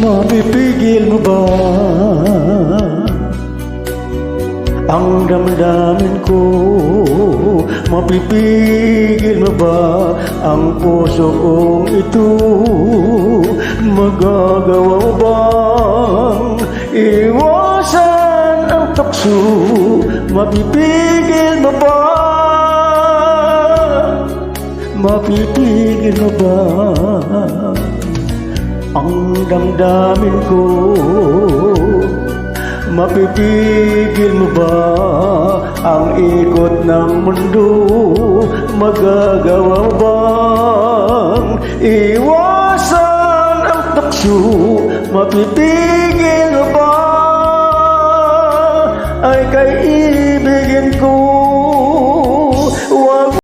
Mapipigil mo ba ang damdamin ko? Mapipigil mo ba ang puso kong ito? Magagawa mo bang iwasan ang tukso? Mapipigil mo ba? Mapipigil mo ba ang damdamin ko? Mapipigil mo ba ang ikot ng mundo? Magagawa mo bang iwasan ang tukso? Mapipigil mo ba ay kaiibigin ko?